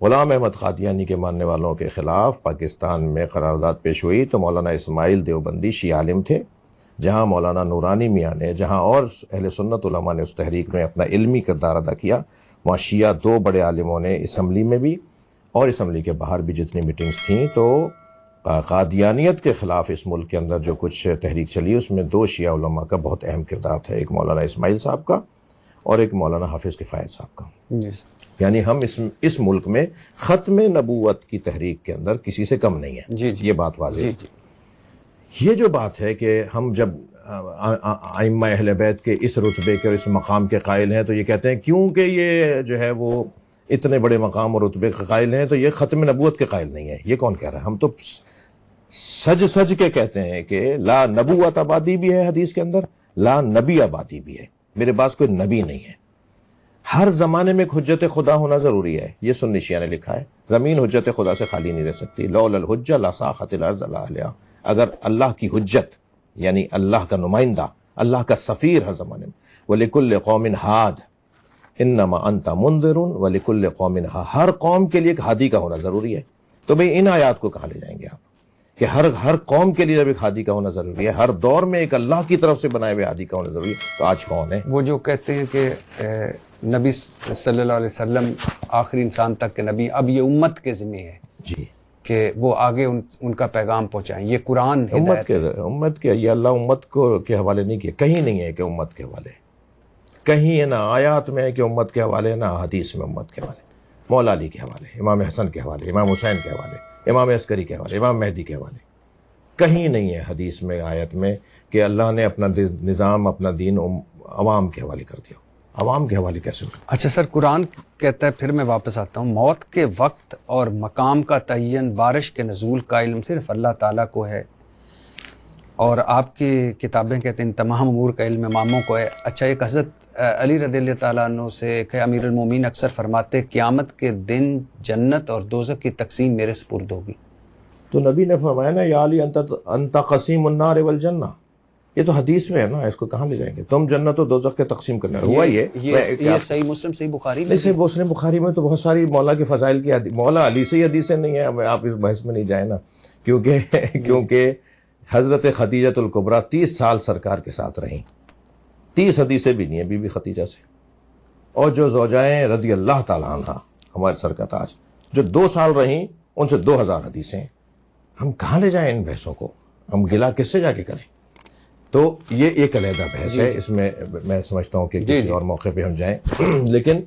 غلام احمد قادیانی کے ماننے والوں کے خلاف پاکستان میں قرارداد پیش ہوئی تو مولانا اسماعیل دیوبندی شیعہ عالم تھے، جہاں مولانا نورانی میاں نے، جہاں اور اہل سنت علماء نے اس تحریک میں اپنا علمی کردار ادا کیا، وہاں شیعہ 2 بڑے عالموں نے اسمبلی میں بھی اور اسمبلی کے باہر بھی جتنی میٹنگز تھیں، تو قادیانیت کے خلاف اس ملک کے اندر جو کچھ تحریک چلی اس میں 2 شیعہ علماء کا بہت اہم کردار تھا، ایک مولانا اسماعیل صاحب کا اور ایک مولانا حافظ کفایت صاحب کا۔ یعنی ہم اس ملک میں ختم نبوت کی تحریک کے اندر کسی سے کم نہیں ہیں، یہ بات واضح ہے۔ یہ جو بات ہے کہ ہم جب ائمہ اہل بیت کے اس رتبے کے اور اس مقام کے قائل ہیں تو یہ کہتے ہیں کیونکہ یہ جو ہے وہ اتنے بڑے مقام اور رتبے کے قائل ہیں تو یہ ختم نبوت کے قائل نہیں ہے۔ یہ کون کہہ رہا ہے؟ ہم تو سج کے کہتے ہیں کہ لا نبوت آبادی بھی ہے حدیث کے اندر، لا نبی آبادی بھی ہے، میرے پاس کوئی نبی نہیں ہے۔ ہر زمانے میں ایک حجت خدا ہونا ضروری ہے، یہ سنی شیعہ نے لکھا ہے۔ زمین حجت خدا سے خالی نہیں رہ سکتی، لولا الحجہ لساخت الارض علی اہلہا۔ اگر اللہ کی حجت یعنی اللہ کا نمائندہ، اللہ کا سفیر ہر زمانے میں، وَلِكُلِّ قَوْمٍ ہاد انما انت منذر وَلِكُلِّ قَوْمٍ ہاد، ہر قوم کے لیے ایک ہادی کا ہونا ضروری ہے۔ تو بھئی ان آیات کو کہاں لے جائیں گے آپ کہ ہر قوم کے لیے جب ایک ہادی کا ہونا ضروری ہے، ہر دور میں ایک اللہ کی طرف سے بنائے ہوئے ہادی کا ہونا ضروری ہے، تو آج کون ہے؟ وہ جو کہتے ہیں کہ نبی صلی اللہ علیہ وسلم آخری انسان تک کے نبی، اب یہ امت کے ذمہ ہے جی کہ وہ آگے ان کا پیغام پہنچائیں، یہ قرآن امت کے یہ اللہ امت کو کے حوالے نہیں کیا، کہیں نہیں ہے کہ امت کے حوالے، کہیں نہ آیات میں ہے کہ امت کے حوالے، نہ حدیث میں امت کے حوالے۔ مولا علی کے حوالے، امام حسن کے حوالے، امام حسین کے حوالے، امام عسکری کے حوالے، امام مہدی کے حوالے، کہیں نہیں ہے حدیث میں آیت میں کہ اللہ نے اپنا نظام اپنا دین عوام کے حوالے کر دیا۔ عوام کے حوالے کیسے ہو؟ اچھا سر، قرآن کہتا ہے، پھر میں واپس آتا ہوں، موت کے وقت اور مقام کا تعین، بارش کے نزول کا علم صرف اللہ تعالیٰ کو ہے، اور آپ کی کتابیں کہتے ہیں ان تمام امور کا علم اماموں کو ہے۔ اچھا، ایک حضرت علی رضی اللہ تعالیٰ عنہ سے ایک ہے، امیر المومنین اکثر فرماتے قیامت کے دن جنت اور دوزخ کی تقسیم میرے سپرد ہوگی۔ تو نبی نے فرمایا نا یا علی انت قسیم النار والجنہ، یہ تو حدیث میں ہے نا، اس کو کہاں لے جائیں گے؟ تم جنت و دوزخ کے تقسیم کرنے ہوا یہ صحیح مسلم صحیح بخاری میں، صحیح مسلم بخاری میں تو بہت ساری مولا کے فضائل کی مولا علی سے ہی حدیثیں نہیں ہیں، آپ اس بحث میں نہیں جائیں نا، کیونکہ حضرت خدیجۃ الکبریٰ 30 سال سرکار کے ساتھ رہیں، 30 حدیثیں بھی نہیں ہیں بی بی خدیجہ سے، اور جو زوجائیں رضی اللہ تعالیٰ عنہ ہمارے سر کا تاج جو 2 سال رہیں ان سے 2000 حدیثیں۔ ہم کہاں لے جائیں ان بحثوں کو؟ ہم گلا کس سے جا کے کریں؟ تو یہ ایک علیحدہ بحث ہے، اس میں میں سمجھتا ہوں کہ کسی اور موقع پہ ہم جائیں، لیکن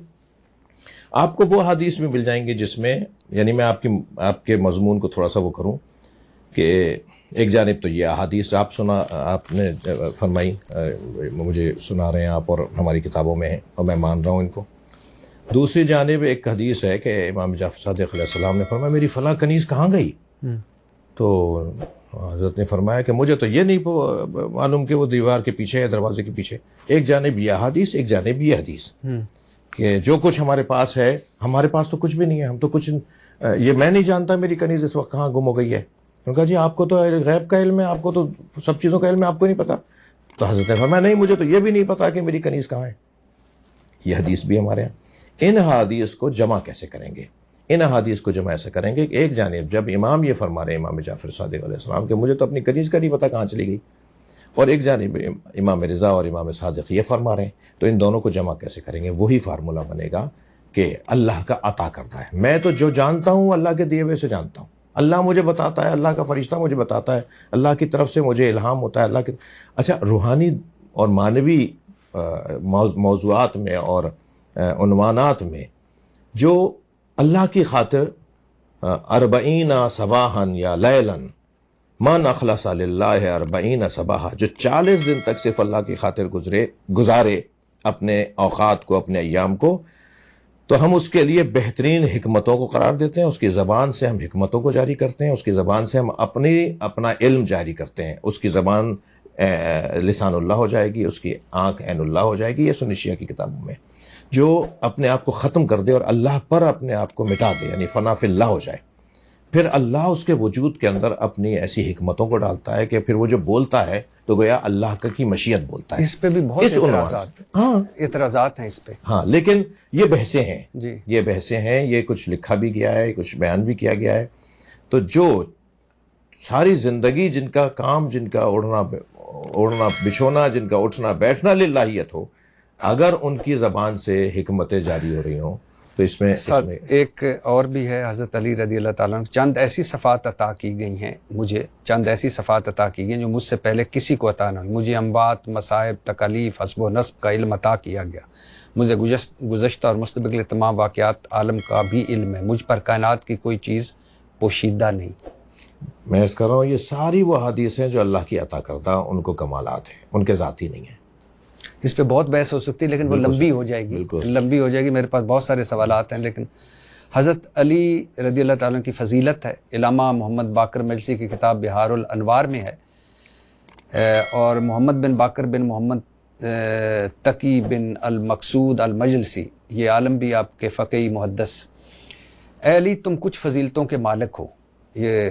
آپ کو وہ حدیث بھی مل جائیں گے جس میں، یعنی میں آپ کے مضمون کو تھوڑا سا وہ کروں کہ ایک جانب تو یہ احادیث آپ نے فرمائی، مجھے سنا رہے ہیں آپ اور ہماری کتابوں میں ہیں اور میں مان رہا ہوں ان کو۔ دوسری جانب ایک حدیث ہے کہ امام جعفر صادق علیہ السلام نے فرمایا میری فلاں کنیز کہاں گئی؟ تو حضرت نے فرمایا کہ مجھے تو یہ نہیں معلوم کہ وہ دیوار کے پیچھے ہے، دروازے کے پیچھے۔ ایک جانب یہ حدیث، ایک جانب یہ حدیث کہ جو کچھ ہمارے پاس ہے، ہمارے پاس تو کچھ بھی نہیں ہے، ہم تو کچھ یہ میں نہیں جانتا میری کنیز اس وقت کہاں گم ہو گئی ہے۔ انہوں نے کہا جی آپ کو تو غیب کا علم ہے، آپ کو تو سب چیزوں کا علم ہے، آپ کو نہیں پتا؟ تو حضرت نے فرمایا نہیں، مجھے تو یہ بھی نہیں پتا کہ میری کنیز کہاں ہے۔ یہ حدیث بھی ہمارے یہاں۔ ان حدیث کو جمع کیسے کریں گے؟ ان احادیث کو جمع ایسے کریں گے کہ ایک جانب جب امام یہ فرما رہے ہیں، امام جعفر صادق علیہ السلام، کہ مجھے تو اپنی کنیز کا نہیں پتا کہاں چلی گئی، اور ایک جانب امام رضا اور امام صادق یہ فرما رہے ہیں، تو ان دونوں کو جمع کیسے کریں گے؟ وہی فارمولہ بنے گا کہ اللہ کا عطا کردہ ہے، میں تو جو جانتا ہوں اللہ کے دیے ہوئے سے جانتا ہوں، اللہ مجھے بتاتا ہے، اللہ کا فرشتہ مجھے بتاتا ہے، اللہ کی طرف سے مجھے الہام ہوتا ہے، اللہ کی۔ اچھا، روحانی اور معنوی موضوعات میں اور عنوانات میں جو اللہ کی خاطر 40 صباحاً یا لیلاً من اخلص للہ 40 صباحا، جو 40 دن تک صرف اللہ کی خاطر گزارے اپنے اوقات کو، اپنے ایام کو، تو ہم اس کے لیے بہترین حکمتوں کو قرار دیتے ہیں، اس کی زبان سے ہم حکمتوں کو جاری کرتے ہیں، اس کی زبان سے ہم اپنا علم جاری کرتے ہیں، اس کی زبان لسان اللہ ہو جائے گی، اس کی آنکھ عین اللہ ہو جائے گی۔ یہ سنی شیعہ کی کتابوں میں جو اپنے آپ کو ختم کر دے اور اللہ پر اپنے آپ کو مٹا دے، یعنی فنا فی اللہ ہو جائے، پھر اللہ اس کے وجود کے اندر اپنی ایسی حکمتوں کو ڈالتا ہے کہ پھر وہ جو بولتا ہے تو گویا اللہ کی مشیت بولتا ہے. اس پہ بھی بہت اعتراضات ہیں اس پہ. ہاں لیکن یہ بحثیں ہیں جی، یہ بحثیں ہیں، یہ کچھ لکھا بھی گیا ہے، کچھ بیان بھی کیا گیا ہے. تو جو ساری زندگی جن کا کام، جن کا اڑنا بچھونا، جن کا اٹھنا بیٹھنا للہیت ہو، اگر ان کی زبان سے حکمتیں جاری ہو رہی ہوں تو اس میں ایک اور بھی ہے. حضرت علی رضی اللہ تعالیٰ عنہ چند ایسی صفات عطا کی گئی ہیں مجھے، چند ایسی صفات عطا کی گئی جو مجھ سے پہلے کسی کو عطا نہ ہوئی. مجھے انبات، مصائب، تکالیف، حسب و نصب کا علم عطا کیا گیا. مجھے گزشتہ اور مستقبل کے تمام واقعات عالم کا بھی علم ہے. مجھ پر کائنات کی کوئی چیز پوشیدہ نہیں. میں اس کر رہا ہوں یہ ساری وہ حدیث ہیں جو اللہ کی عطا کردہ ان کو کمالات ہیں، ان کے ذاتی نہیں ہیں. اس پہ بہت بحث ہو سکتی ہے لیکن وہ لمبی ہو جائے گی. میرے پاس بہت سارے سوالات ہیں لیکن حضرت علی رضی اللہ تعالیٰ کی فضیلت ہے. علامہ محمد باقر مجلسی کی کتاب بہار الانوار میں ہے، اور محمد بن باقر بن محمد تقی بن المقصود المجلسی، یہ عالم بھی آپ کے فقی محدث. اے علی تم کچھ فضیلتوں کے مالک ہو، یہ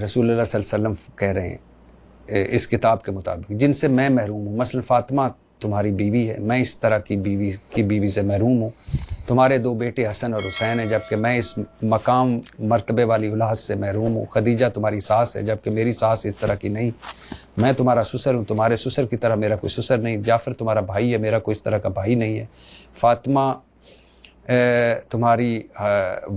رسول اللہ صلی اللہ علیہ وسلم کہہ رہے ہیں اس کتاب کے مطابق، جن سے میں محروم ہوں. مثلا فاطمہ تمہاری بیوی ہے، میں اس طرح کی بیوی سے محروم ہوں. تمہارے 2 بیٹے حسن اور حسین ہیں جبکہ میں اس مقام مرتبے والی اولاد سے محروم ہوں. خدیجہ تمہاری ساس ہے جبکہ میری ساس اس طرح کی نہیں. میں تمہارا سسر ہوں، تمہارے سسر کی طرح میرا کوئی سسر نہیں. جعفر تمہارا بھائی ہے، میرا کوئی اس طرح کا بھائی نہیں ہے. فاطمہ تمہاری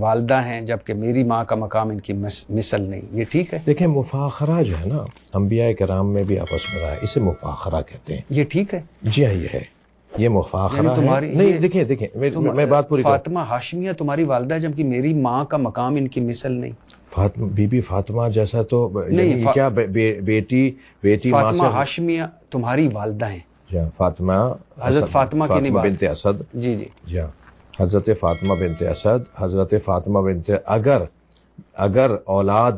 والدہ ہیں جبکہ میری ماں کا مقام ان کی مثل نہیں. یہ ٹھیک ہے؟ دیکھیں مفاخرہ جو ہے نا انبیاء کرام میں بھی آپس میں رہا ہے، اسے مفاخرہ کہتے ہیں. یہ ٹھیک ہے؟ جی ہاں یہ ہے، یہ مفاخرہ ہے. نہیں دیکھیں میں بات پوری فاطمہ ہاشمیہ تمہاری والدہ ہے جبکہ میری ماں کا مقام ان کی مثل نہیں. بی بی فاطمہ جیسا تو نہیں، کیا بیٹی فاطمہ ہاشمیہ تمہاری والدہ ہیں. فاطمہ حضرت فاطمہ کی نہیں بات، بنت اسد. جی جی جی ہاں، حضرت فاطمہ بنت اسد. حضرت فاطمہ بنت اگر اولاد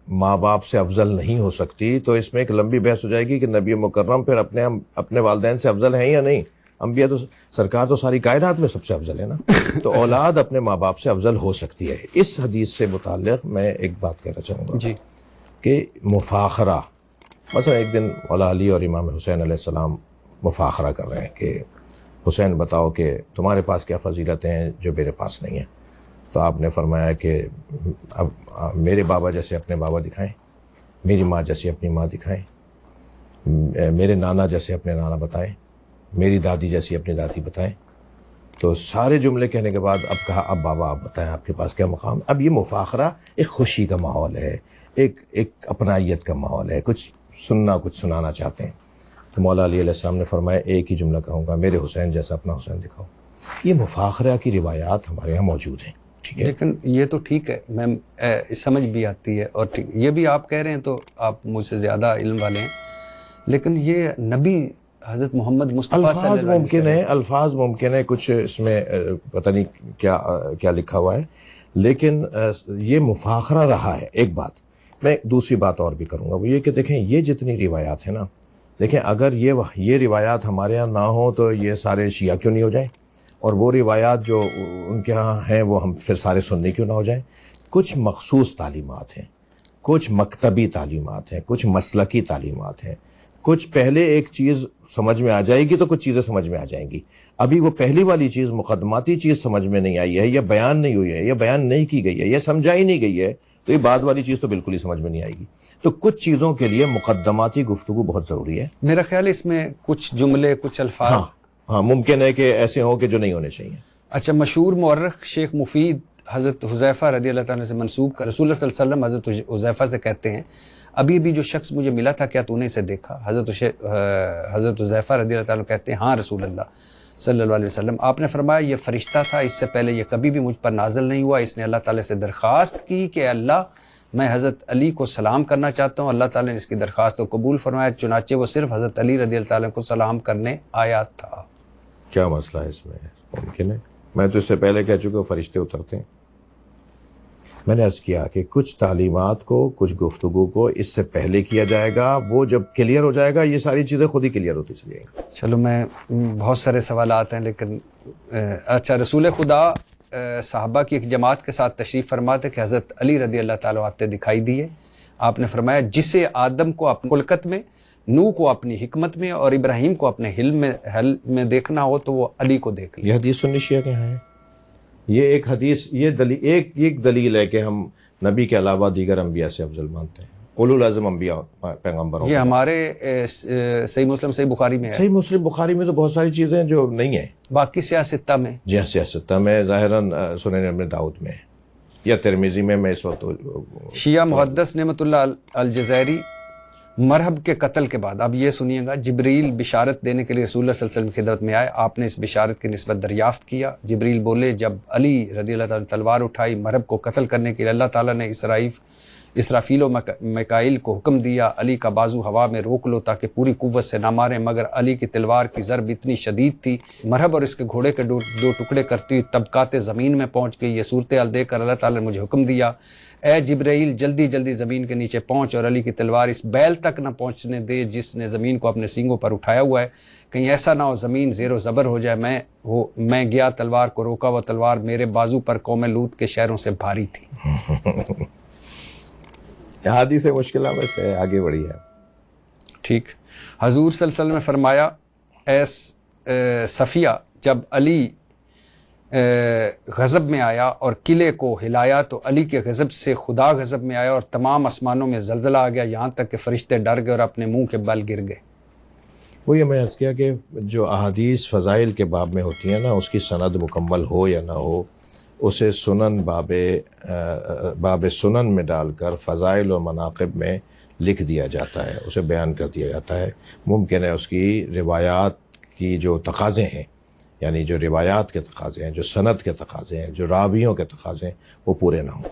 ماں باپ سے افضل نہیں ہو سکتی تو اس میں ایک لمبی بحث ہو جائے گی کہ نبی مکرم پھر اپنے والدین سے افضل ہیں یا نہیں. انبیاء تو سرکار تو ساری کائنات میں سب سے افضل ہے نا. تو اولاد اپنے ماں باپ سے افضل ہو سکتی ہے. اس حدیث سے متعلق میں ایک بات کہنا چاہوں گا جی کہ مفاخرہ، مثلا ایک دن مولا علی اور امام حسین علیہ السلام مفاخرہ کر رہے ہیں کہ حسین بتاؤ کہ تمہارے پاس کیا فضیلتیں ہیں جو میرے پاس نہیں ہیں. تو آپ نے فرمایا کہ اب میرے بابا جیسے اپنے بابا دکھائیں، میری ماں جیسی اپنی ماں دکھائیں، میرے نانا جیسے اپنے نانا بتائیں، میری دادی جیسی اپنی دادی بتائیں. تو سارے جملے کہنے کے بعد اب کہا اب بابا آپ بتائیں آپ کے پاس کیا مقام. اب یہ مفاخرہ ایک خوشی کا ماحول ہے، ایک اپنائیت کا ماحول ہے، کچھ سننا کچھ سنانا چاہتے ہیں. تو مولا علی علیہ السلام نے فرمایا ایک ہی جملہ کہوں گا، میرے حسین جیسا اپنا حسین دکھاؤ. یہ مفاخرہ کی روایات ہمارے یہاں موجود ہیں. ٹھیک ہے، لیکن یہ تو ٹھیک ہے، میں سمجھ بھی آتی ہے اور یہ بھی آپ کہہ رہے ہیں تو آپ مجھ سے زیادہ علم والے ہیں. لیکن یہ نبی حضرت محمد مصطفیٰ صلی اللہ علیہ وسلم الفاظ ممکن ہے کچھ اس میں پتہ نہیں کیا لکھا ہوا ہے، لیکن یہ مفاخرہ رہا ہے. ایک بات میں دوسری بات اور بھی کروں گا، وہ یہ کہ دیکھیں یہ جتنی روایات ہیں نا، دیکھیں اگر یہ روایات ہمارے یہاں نہ ہوں تو یہ سارے شیعہ کیوں نہیں ہو جائیں، اور وہ روایات جو ان کے ہاں ہیں وہ ہم پھر سارے سنی کیوں نہ ہو جائیں. کچھ مخصوص تعلیمات ہیں، کچھ مکتبی تعلیمات ہیں، کچھ مسلکی تعلیمات ہیں. کچھ پہلے ایک چیز سمجھ میں آ جائے گی تو کچھ چیزیں سمجھ میں آ جائیں گی. ابھی وہ پہلی والی چیز مقدماتی چیز سمجھ میں نہیں آئی ہے، یا بیان نہیں ہوئی ہے، یا بیان نہیں کی گئی ہے، یا سمجھائی نہیں گئی ہے، تو یہ بعد والی چیز تو بالکل ہی سمجھ میں نہیں آئے گی. تو کچھ چیزوں کے لیے مقدماتی گفتگو بہت ضروری ہے. میرا خیال ہے اس میں کچھ جملے کچھ الفاظ ہاں ممکن ہے کہ ایسے ہوں کہ جو نہیں ہونے چاہیے. اچھا، مشہور مورخ شیخ مفید حضرت حذیفہ رضی اللہ تعالیٰ سے منسوب کر رسول اللہ صلی اللہ علیہ وسلم حضرت حذیفہ سے کہتے ہیں ابھی جو شخص مجھے ملا تھا کیا تو نے اسے دیکھا؟ حضرت حذیفہ رضی اللہ تعالیٰ کہتے ہیں ہاں رسول اللہ صلی اللہ علیہ وسلم. آپ نے فرمایا یہ فرشتہ تھا، اس سے پہلے یہ کبھی بھی مجھ پر نازل نہیں ہوا. اس نے اللہ تعالیٰ سے درخواست کی کہ اللہ میں حضرت علی کو سلام کرنا چاہتا ہوں. اللہ تعالیٰ نے اس کی درخواست کو قبول فرمایا، چنانچہ وہ صرف حضرت علی رضی اللہ تعالیٰ کو سلام کرنے آیا تھا. کیا مسئلہ ہے اس میں؟ ممکن ہے، میں تو اس سے پہلے کہہ چکا ہوں فرشتے اترتے ہیں. میں نے عرض کیا کہ کچھ تعلیمات کو، کچھ گفتگو کو اس سے پہلے کیا جائے گا، وہ جب کلیئر ہو جائے گا یہ ساری چیزیں خود ہی کلیئر ہوتی چلی جائیں گی. چلو، میں بہت سارے سوالات ہیں لیکن اچھا، رسول خدا صحابہ کی ایک جماعت کے ساتھ تشریف فرماتے کہ حضرت علی رضی اللہ تعالیٰ آتے دکھائی دیے. آپ نے فرمایا جسے آدم کو اپنی خلقت میں نوح کو اپنی حکمت میں اور ابراہیم کو اپنے حلم میں دیکھنا ہو تو وہ علی کو دیکھ لیں۔ یہ حدیث سنی شیعہ کے ہیں، یہ ایک حدیث، یہ ایک دلیل ہے کہ ہم نبی کے علاوہ دیگر انبیاء سے افضل مانتے ہیں، اولو العزم انبیاء پیغمبروں۔ یہ ہمارے صحیح مسلم صحیح بخاری میں ہے، صحیح مسلم بخاری میں تو بہت ساری چیزیں ہیں جو نہیں ہیں، باقی سیاستہ میں، جی ہاں سیاستہ میں، ظاہراً سنن ابن داؤد میں یا ترمذی میں اس وقت شیعہ محدث نعمت اللہ الجزائری مرحب کے قتل کے بعد، اب یہ سنیے گا، جبریل بشارت دینے کے لیے رسول اللہ صلی اللہ علیہ وسلم کی خدمت میں آئے، آپ نے اس بشارت کی نسبت دریافت کیا۔ جبریل بولے جب علی رضی اللہ تعالیٰ نے تلوار اٹھائی مرحب کو قتل کرنے کے لیے، اللہ تعالیٰ نے اسرافیل و میکائیل کو حکم دیا علی کا بازو ہوا میں روک لو تاکہ پوری قوت سے نہ مارے، مگر علی کی تلوار کی ضرب اتنی شدید تھی مرحب اور اس کے گھوڑے کے دو ٹکڑے کرتی ہوئی طبقات زمین میں پہنچ گئی۔ یہ صورتحال دیکھ کر اللہ تعالیٰ نے مجھے حکم دیا، اے جبرائیل جلدی جلدی زمین کے نیچے پہنچ اور علی کی تلوار اس بیل تک نہ پہنچنے دے جس نے زمین کو اپنے سینگوں پر اٹھایا ہوا ہے، کہیں ایسا نہ ہو زمین زیر و زبر ہو جائے۔ میں گیا تلوار کو روکا، وہ تلوار میرے بازو پر قوم لوط کے شہروں سے بھاری تھی۔ حدیث مشکلہ میں سے آگے بڑھی ہے۔ ٹھیک، حضور صلی اللہ علیہ وسلم نے فرمایا، اے صفیہ جب علی غضب میں آیا اور قلعے کو ہلایا تو علی کے غضب سے خدا غضب میں آیا اور تمام آسمانوں میں زلزلہ آ گیا، یہاں تک کہ فرشتے ڈر گئے اور اپنے منہ کے بل گر گئے۔ وہ یہ میں عرض کیا کہ جو احادیث فضائل کے باب میں ہوتی ہیں نا، اس کی سند مکمل ہو یا نہ ہو، اسے سنن باب سنن میں ڈال کر فضائل و مناقب میں لکھ دیا جاتا ہے، اسے بیان کر دیا جاتا ہے۔ ممکن ہے اس کی روایات کی جو تقاضے ہیں، یعنی جو روایات کے تقاضے ہیں، جو سند کے تقاضے ہیں، جو راویوں کے تقاضے ہیں، وہ پورے نہ ہوں۔